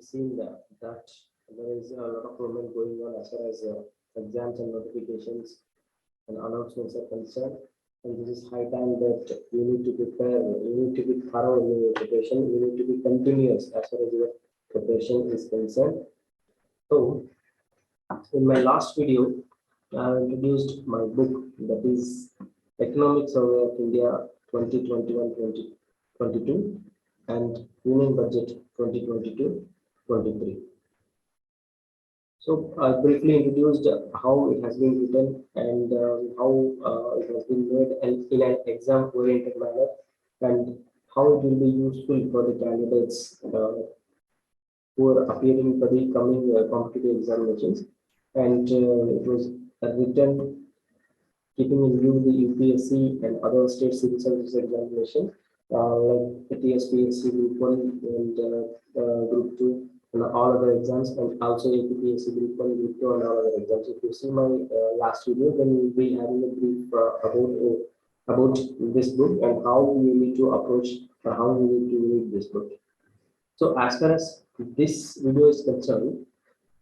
seen that there is a lot of movement going on as far as exams and notifications and announcements are concerned. And this is high time that you need to prepare, you need to be thorough in your preparation, you need to be continuous as far as your preparation is concerned. So, in my last video, I introduced my book, that is Economic Survey of India 2021-2022 and Union Budget 2022-23. So I briefly introduced how it has been written and how it has been made in an exam-oriented manner, and how it will be useful for the candidates who are appearing for the coming competitive examinations. And it was written keeping in view the UPSC and other state civil services examination, like the TSPSC Group 1 and Group 2 and all other exams, and also APPSC Group 1, Group 2 and all other exams. If you see my last video, then we'll be having a brief about this book and how you need to approach or how you need to read this book. So as far as this video is concerned,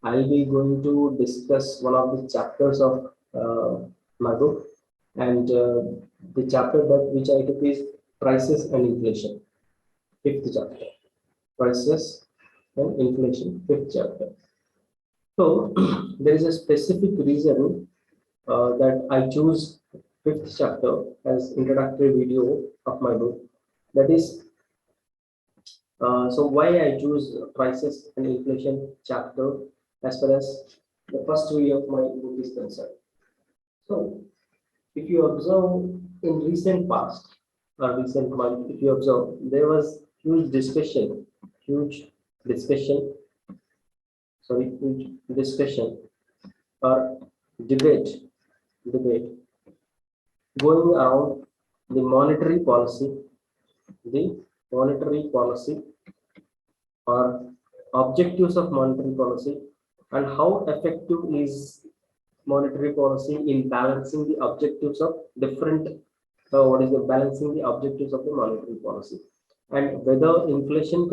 I'll be going to discuss one of the chapters of my book, and the chapter that which I took is prices and inflation, fifth chapter, prices and inflation, fifth chapter. So there is a specific reason that I choose fifth chapter as introductory video of my book. That is, so why I choose prices and inflation chapter as far as the first video of my book is concerned. So if you observe in recent past or recent month, if you observe, there was huge discussion or debate going around the monetary policy or objectives of monetary policy, and how effective is monetary policy in balancing the objectives of different balancing the objectives of the monetary policy, and whether inflation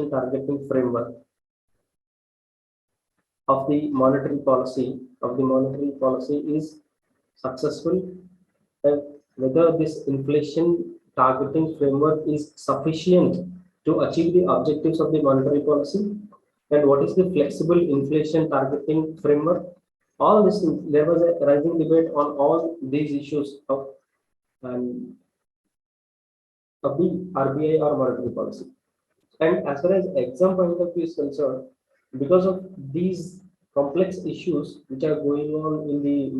targeting framework of the monetary policy is successful, and whether this inflation targeting framework is sufficient to achieve the objectives of the monetary policy, and what is the flexible inflation targeting framework. All this, there was a rising debate on all these issues of the RBI or monetary policy. And as far as exam point of view is concerned, because of these complex issues which are going on in the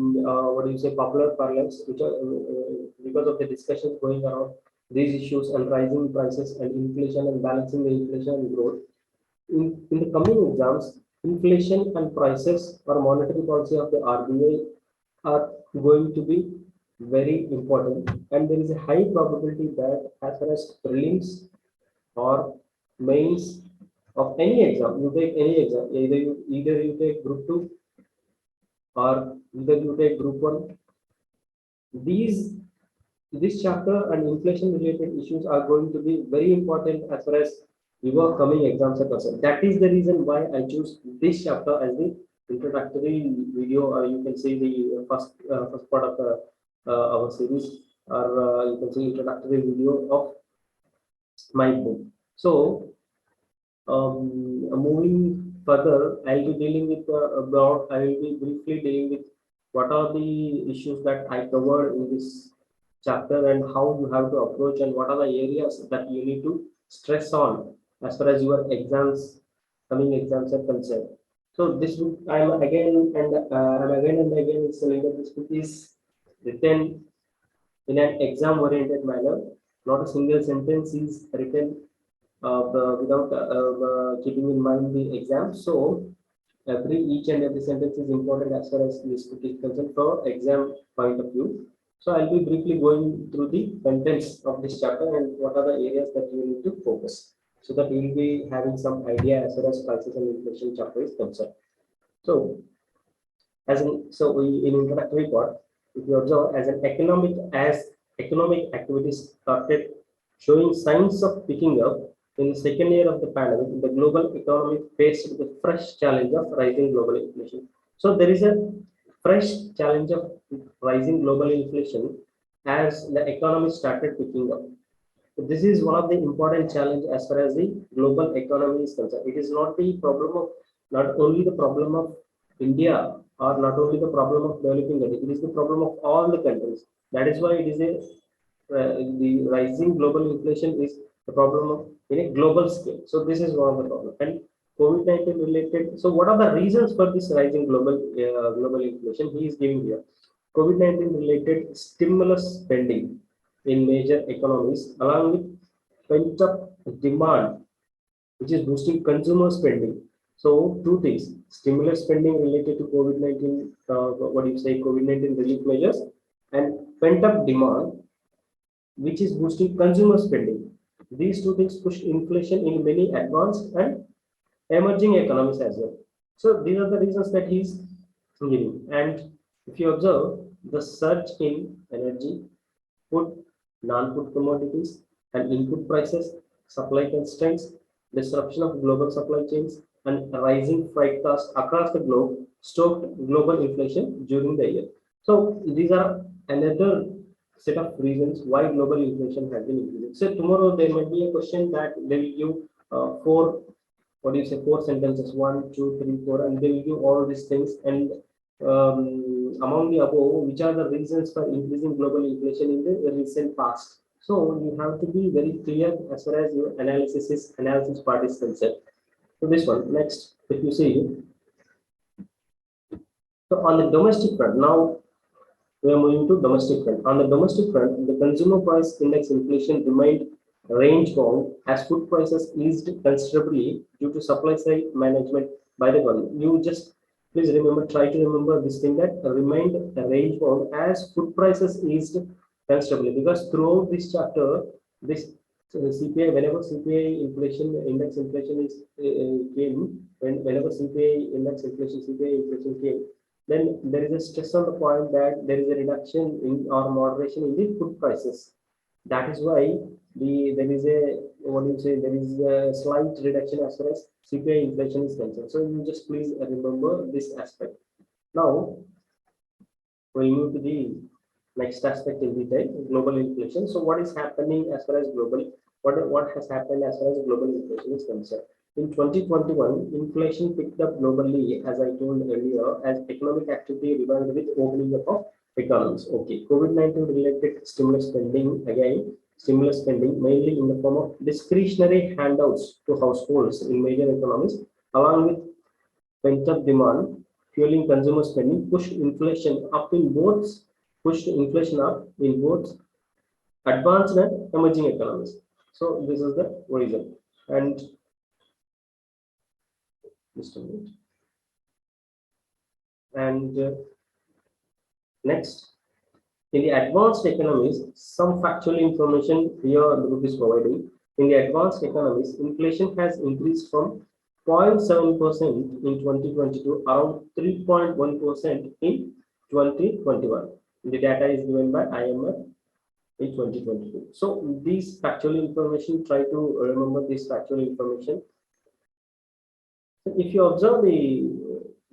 popular parlance, which are because of the discussions going around these issues and rising prices and inflation and balancing the inflation and growth, in the coming exams, inflation and prices or monetary policy of the RBI are going to be very important, and there is a high probability that as far as prelims or mains of any exam, you take any exam, either you take Group 2 or either you take Group 1, this chapter and inflation related issues are going to be very important as far as your coming exams are concerned. That is the reason why I choose this chapter as the introductory video, or you can say the first part of our series, or you can say introductory video of my book. So moving further, I will be briefly dealing with what are the issues that I covered in this chapter and how you have to approach, and what are the areas that you need to stress on as far as your coming exams are concerned. So this book, I'm again and again saying that this book is written in an exam-oriented manner. Not a single sentence is written without keeping in mind the exam. So each and every sentence is important as far as this book is concerned for exam point of view. So I'll be briefly going through the contents of this chapter and what are the areas that you need to focus, so that you will be having some idea as far as prices and inflation chapter is concerned. So in introductory part, if you observe, as economic activities started showing signs of picking up in the second year of the pandemic, the global economy faced the fresh challenge of rising global inflation. So there is a fresh challenge of rising global inflation as the economy started picking up. This is one of the important challenge as far as the global economy is concerned. It is not the problem of not only the problem of India or not only the problem of developing countries. It is the problem of all the countries. That is why it is a the rising global inflation is the problem of in a global scale. So this is one of the problems. And COVID-19 related. So what are the reasons for this rising global inflation? He is giving here. COVID-19 related stimulus spending in major economies, along with pent-up demand, which is boosting consumer spending. So, two things: stimulus spending related to COVID-19, what do you say, COVID-19 relief measures, and pent-up demand, which is boosting consumer spending. These two things push inflation in many advanced and emerging economies as well. So, these are the reasons that he's giving. And if you observe the surge in energy, food, non-food commodities, and input prices, supply constraints, disruption of global supply chains, and rising freight costs across the globe stoked global inflation during the year. So these are another set of reasons why global inflation has been increasing. So tomorrow there might be a question that they will give four, what do you say, four sentences, one, two, three, four, and they will give all these things. And among the above, which are the reasons for increasing global inflation in the recent past? So you have to be very clear as far as your analysis part is concerned. So this one next, if you see, so on the domestic front, now we are moving to domestic front. On the domestic front, the consumer price index inflation remained range bound as food prices eased considerably due to supply side management by the government. You just please remember, try to remember this thing that remained range bound as food prices eased considerably, because throughout this chapter, this CPI, whenever CPI inflation index inflation is came, whenever CPI index inflation, CPI inflation came, then there is a stress on the point that there is a reduction in or moderation in the food prices. That is why there is a, what do you say, there is a slight reduction as far as CPI inflation is concerned. So you just please remember this aspect. Now we'll move to the next aspect in detail, global inflation. So what is happening as far as what has happened as far as global inflation is concerned? In 2021, inflation picked up globally, as I told earlier, as economic activity revived with opening up of economies. Okay, COVID-19 related stimulus spending mainly in the form of discretionary handouts to households in major economies, along with pent-up demand, fueling consumer spending, pushed inflation up in both advanced and emerging economies. So this is the reason. And just a minute. And next, in the advanced economies, some factual information here the book is providing. In the advanced economies, inflation has increased from 0.7% in 2022 around 3.1% in 2021. The data is given by IMF in 2022. So these factual information, try to remember this factual information. If you observe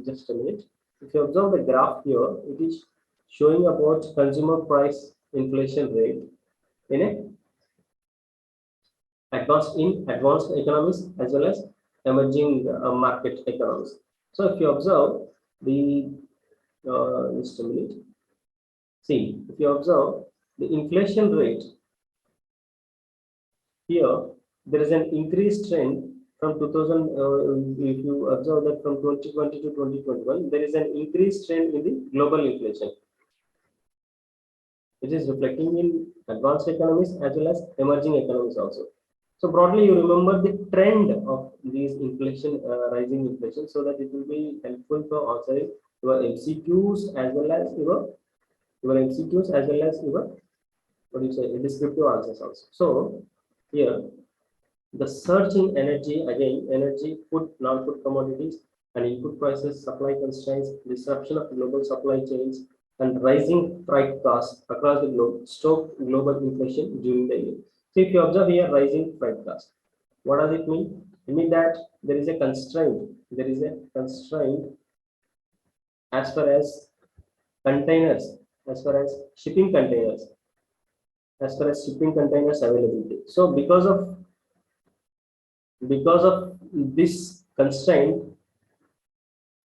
just a minute, if you observe the graph here, it is showing about consumer price inflation rate in advanced economies as well as emerging market economies. So if you observe the just a minute, see, if you observe the inflation rate here, there is an increased trend from 2000. If you observe that from 2020 to 2021, there is an increased trend in the global inflation, which is reflecting in advanced economies as well as emerging economies also. So broadly, you remember the trend of these rising inflation, so that it will be helpful for answering your MCQs as well as your what do you say, descriptive answers also. So here, the surge in energy, again, energy, food, non-food commodities, and input prices, supply constraints, disruption of global supply chains, and rising freight costs across the globe stoked global inflation during the year. So if you observe here rising freight costs, what does it mean? It means that there is a constraint. There is a constraint as far as containers, as far as shipping containers, as far as shipping containers availability. So because of this constraint,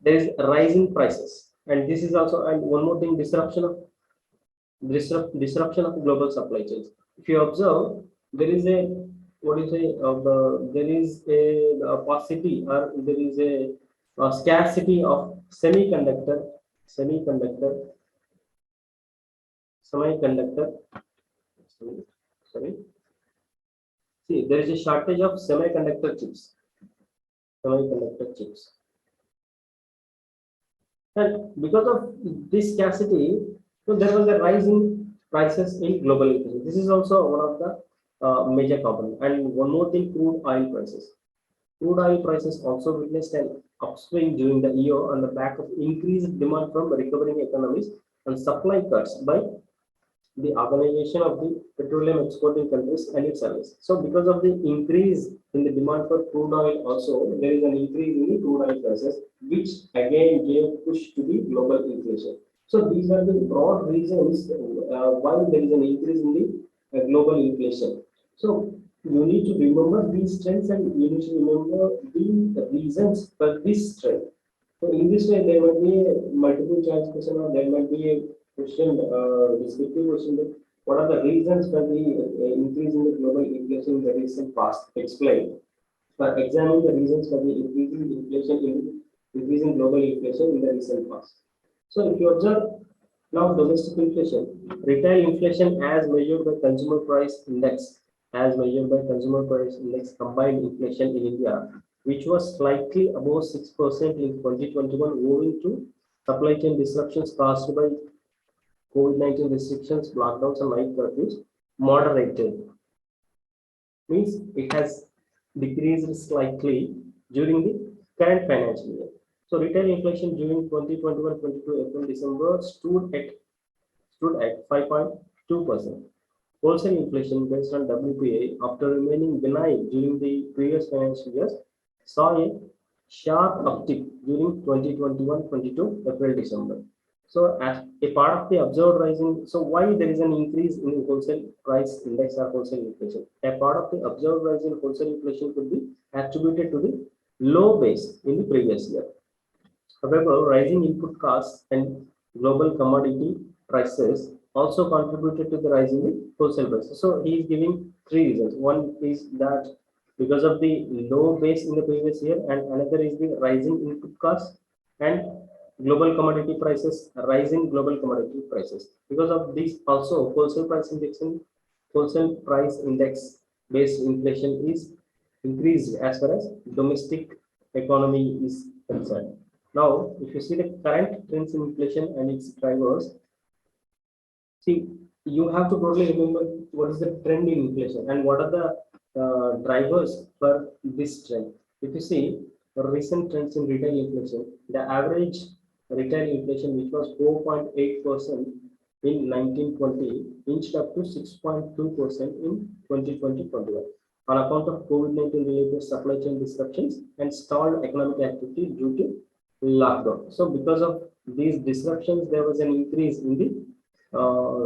there is rising prices, and this is also, and one more thing, disruption of global supply chains. If you observe, there is a, what do you say, there is a paucity, or there is a scarcity of semiconductor, semiconductor. Sorry, see, there is a shortage of semiconductor chips, and because of this scarcity, so there was a rise in prices in global economy. This is also one of the major component. And one more thing, crude oil prices. Crude oil prices also witnessed an upswing during the year on the back of increased demand from recovering economies and supply cuts by the Organization of the Petroleum Exporting Countries and its allies. So, because of the increase in the demand for crude oil, also there is an increase in the crude oil prices, which again gave push to the global inflation. So, these are the broad reasons why there is an increase in the global inflation. So, you need to remember these trends, and you need to remember the reasons for this trend. So in this way, there might be a multiple choice question, or there might be a question, descriptive question, that what are the reasons for the increase in the global inflation in the recent past? Explain. For examine the reasons for the increase in global inflation in the recent past. So if you observe now domestic inflation, retail inflation as measured by consumer price index, combined inflation in India, which was slightly above 6% in 2021, owing to supply chain disruptions caused by COVID-19 restrictions, lockdowns, and night curfews, moderated. Means it has decreased slightly during the current financial year. So retail inflation during 2021-22 April December stood at 5.2%. Wholesale inflation based on WPI, after remaining benign during the previous financial years, saw a sharp uptick during 2021-22 April December. So, as a part of the observed rising, so why there is an increase in wholesale price index or wholesale inflation? A part of the observed rise in wholesale inflation could be attributed to the low base in the previous year. However, rising input costs and global commodity prices also contributed to the rise in the wholesale prices. So he is giving three reasons. One is that because of the low base in the previous year, and another is the rising input costs and global commodity prices, rising global commodity prices. Because of this, also wholesale price index based inflation is increased as far as domestic economy is concerned. Now, if you see the current trends in inflation and its drivers, see, you have to totally remember what is the trend in inflation and what are the drivers for this trend. If you see the recent trends in retail inflation, the average retail inflation, which was 4.8% in 1920, inched up to 6.2% in 2020-21 on account of COVID-19 related supply chain disruptions and stalled economic activity due to lockdown. So because of these disruptions, there was an increase in the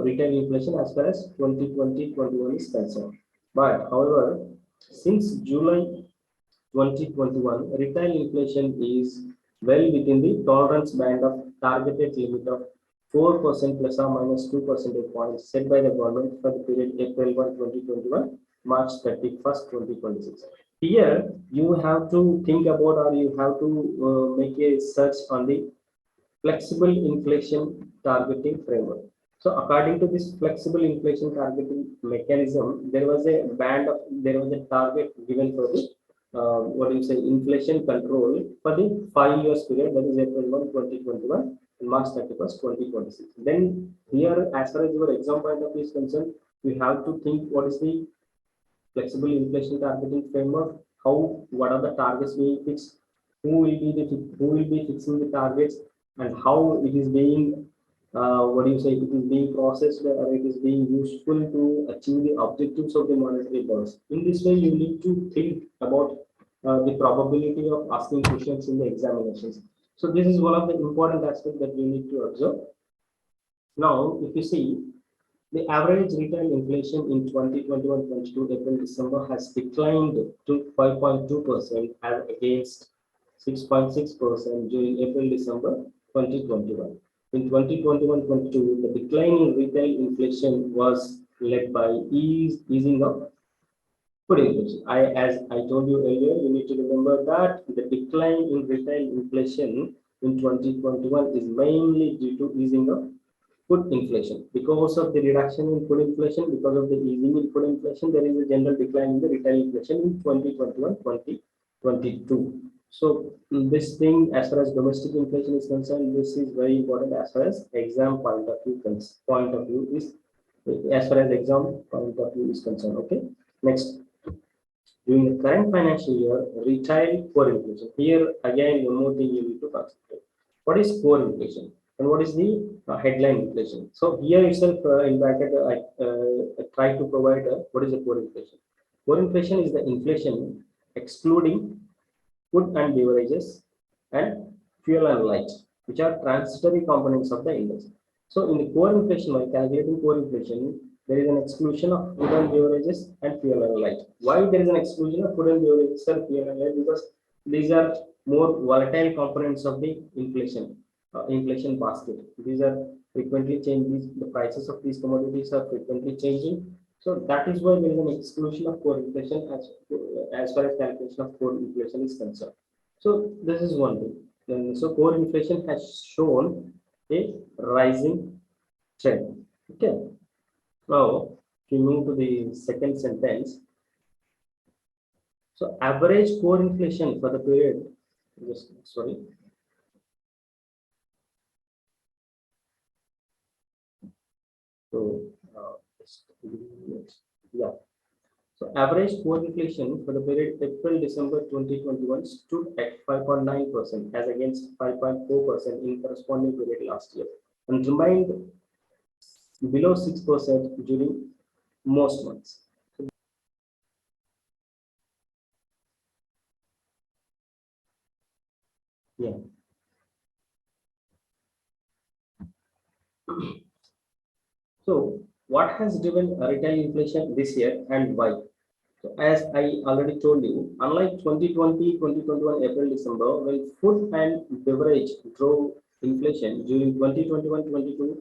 retail inflation as far as 2020-21 is concerned. But however, since July 2021, retail inflation is well within the tolerance band of targeted limit of 4% plus or minus 2 percentage points set by the government for the period April 1, 2021, March 31st, 2026. Here, you have to think about, or you have to make a search on the flexible inflation targeting framework. So according to this flexible inflation targeting mechanism, there was a target given for the what do you say, inflation control for the 5 years period, that is April 1, 2021 and March 31st, 2026. Then here, as far as your exam point of view is concerned, we have to think what is the flexible inflation targeting framework, what are the targets being fixed, who will be fixing the targets, and how it is being what do you say, it is being processed or it is being useful to achieve the objectives of the monetary policy. In this way, you need to think about the probability of asking questions in the examinations. So this is one of the important aspects that you need to observe. Now, if you see, the average retail inflation in 2021-22 April December has declined to 5.2% as against 6.6% during April December 2021. In 2021-22, the decline in retail inflation was led by easing of food inflation. As I told you earlier, you need to remember that the decline in retail inflation in 2021 is mainly due to easing of food inflation. Because of the reduction in food inflation, because of the easing in food inflation, there is a general decline in the retail inflation in 2021-2022. So this thing, as far as domestic inflation is concerned, this is very important as far as exam point of view is, as far as exam point of view is concerned. Okay. Next, during the current financial year, retail core inflation. Here again, one more thing you need to consider. What is core inflation and what is the headline inflation? So here itself, in bracket, I try to provide what is the core inflation. Core inflation is the inflation excluding food and beverages and fuel and light, which are transitory components of the index. So in the core inflation, while calculating core inflation, there is an exclusion of food and beverages and fuel and light. Why there is an exclusion of food and beverages and fuel and light? Because these are more volatile components of the inflation basket. These are frequently changing. The prices of these commodities are frequently changing. So that is why there is an exclusion of core inflation as far as calculation of core inflation is concerned. So this is one thing. So core inflation has shown a rising trend. Okay. Now, if you move to the second sentence, so average core inflation for the period, sorry. So, yeah. So average core inflation for the period April-December 2021 stood at 5.9% as against 5.4% in corresponding period last year and remained below 6% during most months. Yeah. So what has driven retail inflation this year and why? So as I already told you, unlike 2020-2021 April-December, when food and beverage drove inflation during 2021-22,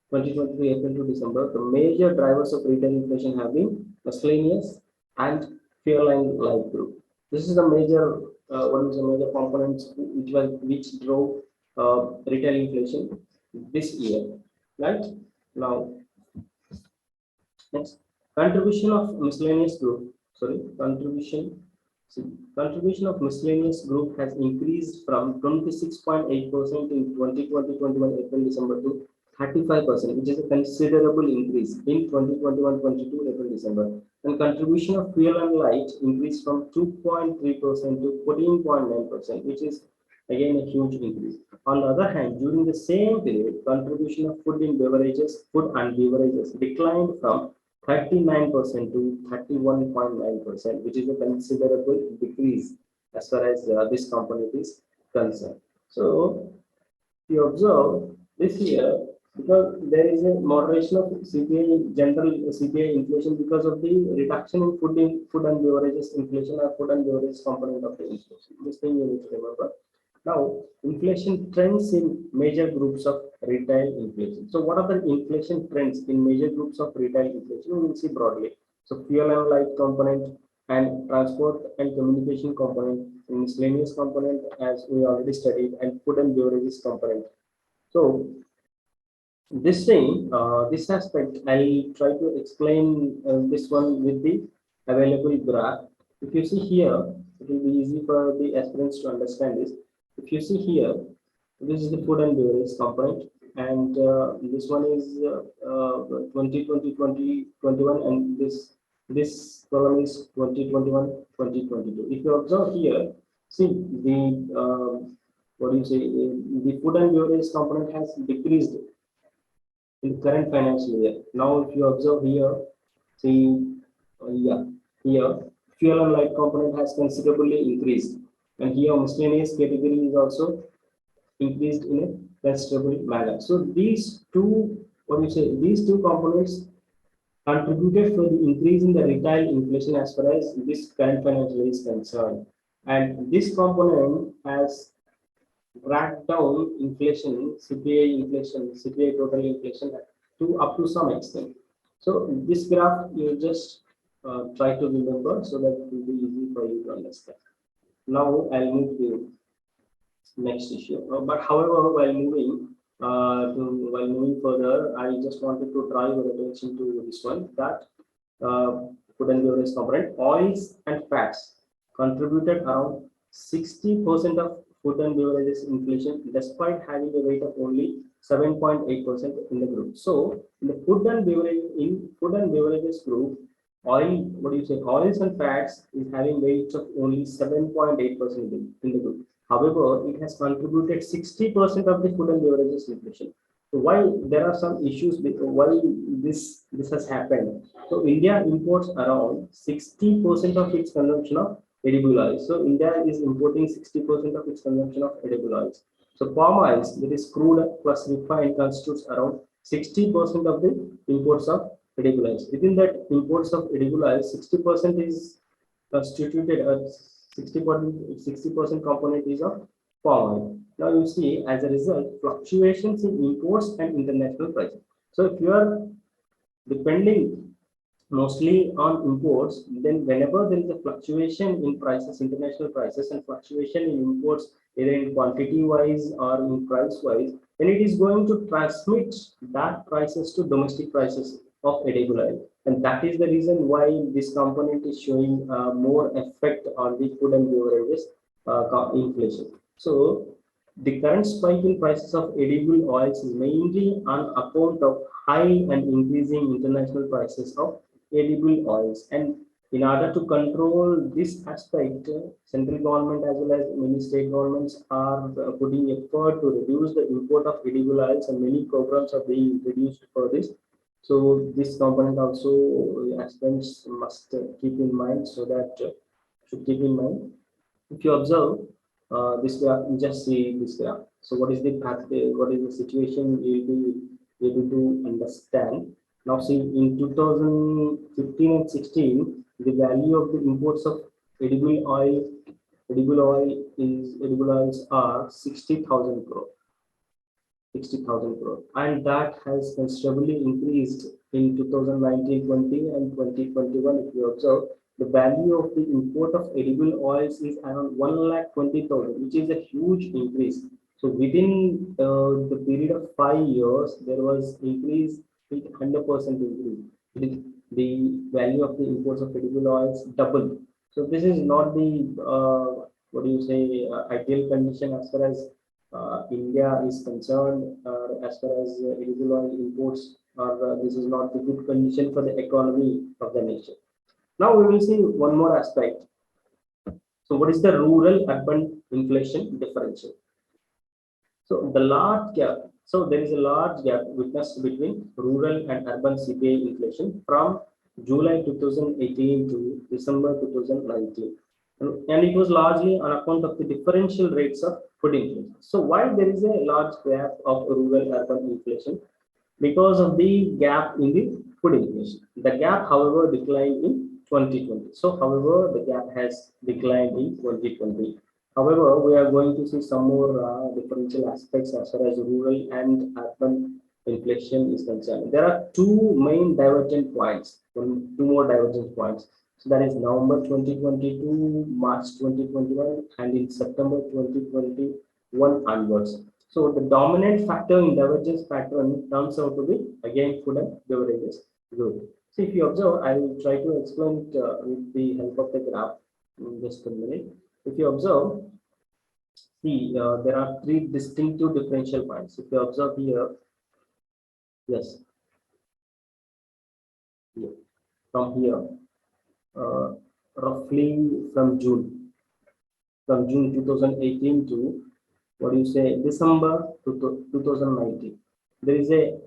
2023 April to December, the major drivers of retail inflation have been miscellaneous and fuel and light group. This is the major one is the major components which drove retail inflation this year. Right now, next, contribution of miscellaneous group. Sorry, contribution. See, contribution of miscellaneous group has increased from 26.8% in 2020-21 April December to 35%, which is a considerable increase in 2021-22 April December. And contribution of fuel and light increased from 2.3% to 14.9%, which is again a huge increase. On the other hand, during the same period, contribution of food and beverages declined from 39% to 31.9%, which is a considerable decrease as far as this component is concerned. So, you observe this year, because there is a moderation of CPI, general CPI inflation, because of the reduction in food and beverages inflation or food and beverages component of the inflation. This thing you need to remember. Now, inflation trends in major groups of retail inflation. So, what are the inflation trends in major groups of retail inflation? We will see broadly. So, fuel and light component and transport and communication component, miscellaneous component, as we already studied, and food and beverages component. So, this thing, this aspect, I'll try to explain this one with the available graph. If you see here, it will be easy for the aspirants to understand this. If you see here, this is the food and beverage component, and this one is 2020, 2021, and this column is 2021, 2022. If you observe here, see the what do you say? The food and beverage component has decreased in the current financial year. Now, if you observe here, see, yeah, here fuel and light component has considerably increased, and here miscellaneous category is also increased in a considerable manner. So these two, what do you say, these two components contributed for the increase in the retail inflation as far as this current financial year is concerned. And this component has dragged down inflation, CPI total inflation to up to some extent. So this graph you just try to remember so that it will be easy for you to understand. Now I'll move to next issue. But however, while moving further, I just wanted to draw your attention to this one, that food and beverage component, oils and fats contributed around 60% of food and beverages inflation, despite having a weight of only 7.8% in the group. So, in the food and beverages group, oils and fats is having weights of only 7.8% in the group. However, it has contributed 60% of the food and beverages inflation. So why there are some issues with why this has happened. So India imports around 60% of its consumption of edible oils. So India is importing 60% of its consumption of edible oils. So palm oils, that is crude plus refined, constitutes around 60% of the imports of edible oils. Within that imports of edible oils, 60% is constituted 60% component is of palm oil. Now you see, as a result, fluctuations in imports and international prices. So if you are depending mostly on imports, then whenever there is a fluctuation in prices, international prices, and fluctuation in imports, either in quantity wise or in price wise, then it is going to transmit that prices to domestic prices of edible oil. And that is the reason why this component is showing more effect on the food and beverages inflation. So the current spike in prices of edible oils is mainly on account of high and increasing international prices of edible oils. And in order to control this aspect, central government as well as many state governments are putting effort to reduce the import of edible oils, and many programs are being introduced for this. So this component also aspects must keep in mind, so that should keep in mind. If you observe this graph, you just see this graph. So what is the pathway? What is the situation? You'll be able to understand. Now see, in 2015 and 16, the value of the imports of edible oil, edible oils are 60,000 crore. 60,000 crore, and that has considerably increased in 2019-20 and 2021. If you observe, the value of the import of edible oils is around 1,20,000, which is a huge increase. So within the period of 5 years, there was increase with 100% increase. The value of the imports of edible oils double. So this is not the what do you say ideal condition as far as India is concerned, as far as edible oil imports, this is not the good condition for the economy of the nation. Now we will see one more aspect. So what is the rural-urban inflation differential? So the large gap. So there is a large gap witnessed between rural and urban CPI inflation from July 2018 to December 2019. And it was largely on account of the differential rates of food inflation. So why there is a large gap of rural-urban inflation? Because of the gap in the food inflation. The gap, however, declined in 2020. So, however, the gap has declined in 2020. However, we are going to see some more differential aspects as far as rural and urban inflation is concerned. There are two main divergent points, two more divergent points. So that is November 2022, March 2021, and in September 2021 onwards. So the dominant factor in divergence pattern turns out to be again food and beverages group. So if you observe, I will try to explain it with the help of the graph in just a minute. If you observe, see there are three distinctive differential points. If you observe here, yes, here, from here, roughly from June 2018 to what do you say December 2019, there is a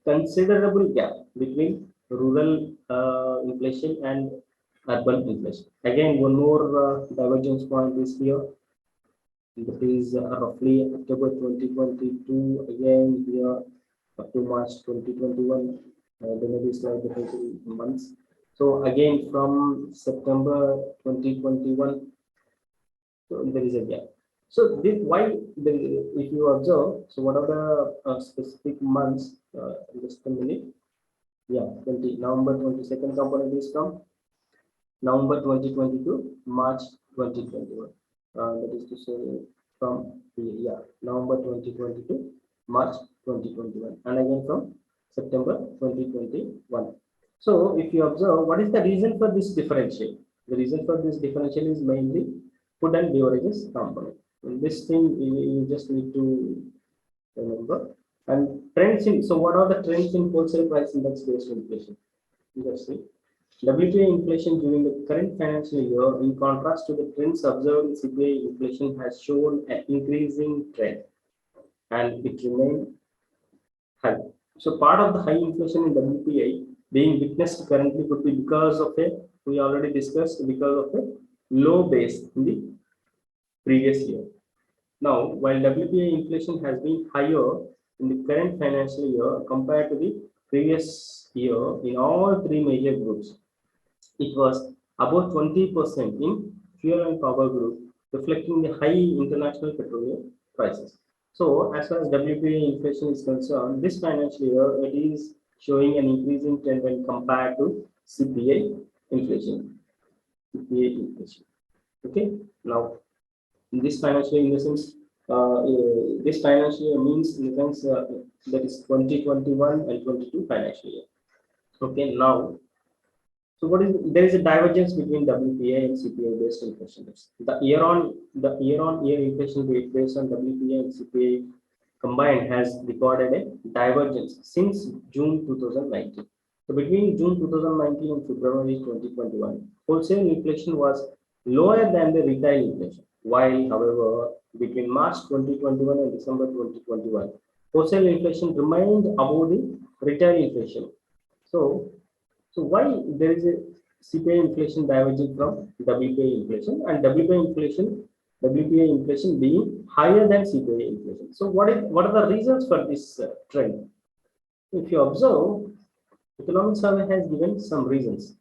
considerable gap between rural inflation and urban inflation. Again, one more divergence point is here. That is roughly October 2022. Again, here up to March 2021. There may be slight difference in months. So again, from September 2021, so there is a gap. So this why if you observe, so what are the specific months? Just a minute. Yeah, 20 November 22nd component is from November 2022, March 2021. That is to say from November 2022, March 2021, and again from September 2021. So if you observe, what is the reason for this differential? The reason for this differential is mainly food and beverages component. And this thing you just need to remember. And trends in, so what are the trends in wholesale price index based inflation? Let's see. WPI inflation during the current financial year, in contrast to the trends observed in CPI inflation, has shown an increasing trend and it remained high. So part of the high inflation in WPI being witnessed currently could be because of a, we already discussed, because of a low base in the previous year. Now, while WPI inflation has been higher in the current financial year compared to the previous year in all three major groups, it was about 20% in fuel and power group, reflecting the high international petroleum prices. So, as far as WPI inflation is concerned, this financial year it is showing an increasing trend when compared to CPI inflation. CPI inflation. Okay. Now, in this financial year, in the sense, this financial year means in the sense that is 2021 and 22 financial year. Okay. Now, so what is there is a divergence between WPI and CPI based inflation rates. The year on year inflation rate based on WPI and CPI combined has recorded a divergence since June 2019. So between June 2019 and February 2021, wholesale inflation was lower than the retail inflation. While, however, between March 2021 and December 2021, wholesale inflation remained above the retail inflation. So why there is a CPI inflation diverging from WPI inflation and WPI inflation being higher than CPI inflation? So what are the reasons for this trend? If you observe, Economic Survey has given some reasons.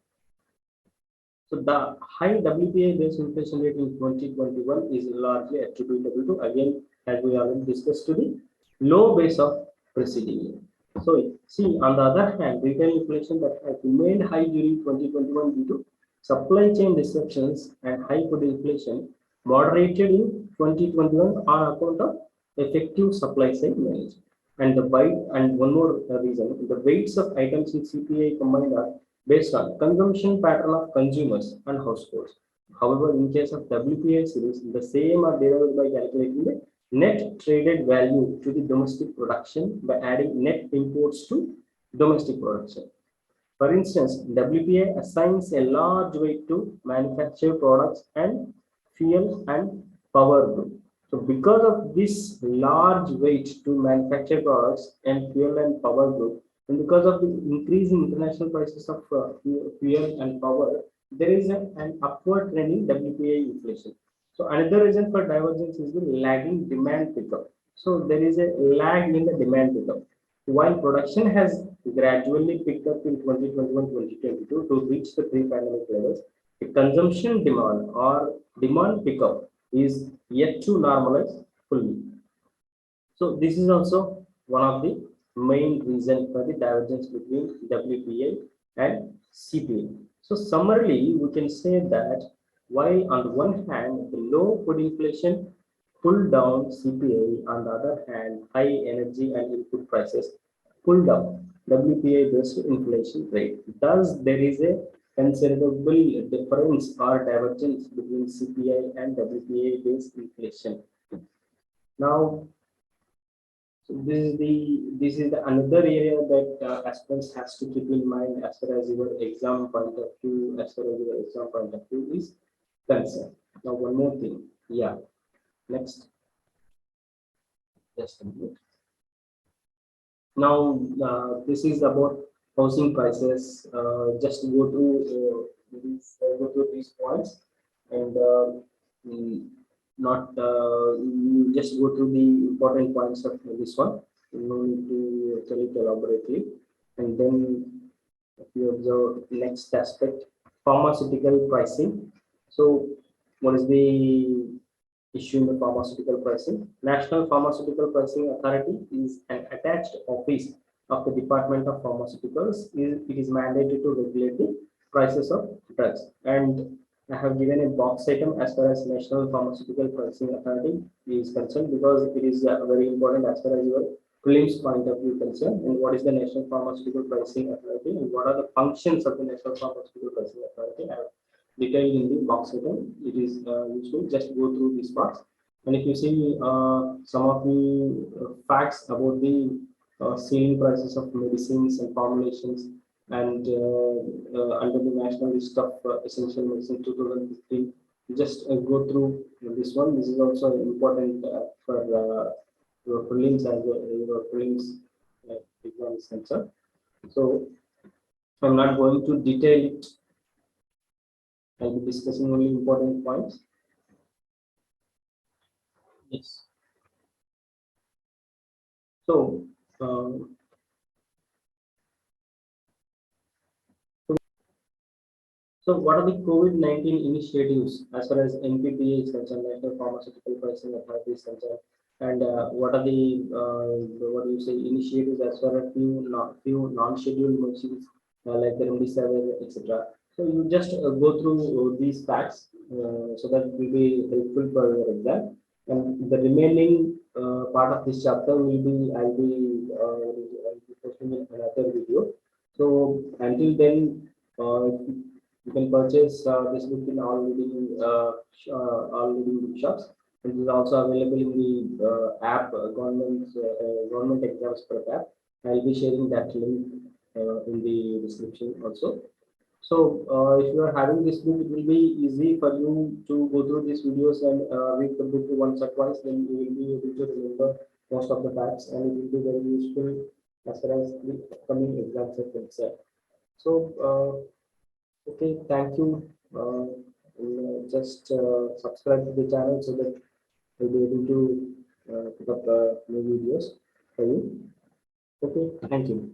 So the high WPI based inflation rate in 2021 is largely attributable to, again, as we already discussed, to the low base of preceding year. So see, on the other hand, retail inflation that has remained high during 2021 due to supply chain disruptions and high food inflation moderated in 2021 on account of effective supply side management. And one more reason, the weights of items in CPI combined are based on consumption pattern of consumers and households. However, in case of WPI series, the same are derived by calculating the net traded value to the domestic production by adding net imports to domestic production. For instance, WPI assigns a large weight to manufactured products and fuel and power group. So because of this large weight to manufactured products and fuel and power group, and because of the increase in international prices of fuel and power, there is an upward trend in WPI inflation. So another reason for divergence is the lagging demand pickup. So there is a lag in the demand pickup. While production has gradually picked up in 2021-2022 to reach the pre-pandemic levels, the consumption demand or demand pickup is yet to normalize fully. So this is also one of the main reasons for the divergence between WPI and CPI. So summarily, we can say that while on the one hand, the low food inflation pulled down CPI, on the other hand, high energy and input prices pulled up WPI based inflation rate. Thus, there is a considerable difference or divergence between CPI and WPI based inflation. Now, so this is the another area that aspirants has to keep in mind as far as your exam point of view, is concerned. Now, one more thing. Yeah. Next. Just a minute. Now, this is about housing prices. Just go through these points, and mm, not you just go through the important points of this one. No need to tell it elaborately. And then if you observe next aspect, pharmaceutical pricing. So, what is the issue in the pharmaceutical pricing? National Pharmaceutical Pricing Authority is an attached office of the Department of Pharmaceuticals. It is mandated to regulate the prices of drugs. And I have given a box item as far as National Pharmaceutical Pricing Authority is concerned, because it is very important as far as your prelims point of view concerned. And what is the National Pharmaceutical Pricing Authority, and what are the functions of the National Pharmaceutical Pricing Authority? I have detailed in the box item. It is useful. Just go through these parts. And if you see some of the facts about the selling prices of medicines and formulations, and under the National List of Essential Medicine 2015, just go through this one. This is also important for your prelims as well, your prelims exam is concerned. So I'm not going to detail it. I'll be discussing only important points. Yes. So, um, so what are the COVID-19 initiatives as far as NPPA is concerned, National Pharmaceutical Pricing Authority is concerned, and what are the what do you say initiatives as far as few non-scheduled medicines like the remdesivir, etc. So you just go through these facts so that it will be helpful for your exam. And the remaining part of this chapter will be I'll be posting in another video. So until then, you can purchase this book in all leading bookshops. It is also available in the app, government exams prep app. I'll be sharing that link in the description also. So if you are having this book, it will be easy for you to go through these videos and read the book once or twice. Then you will be able to remember most of the facts, and it will be very useful as far as the upcoming exams are concerned. So okay, thank you. Just subscribe to the channel so that we'll be able to put up new videos for you. Okay, thank you.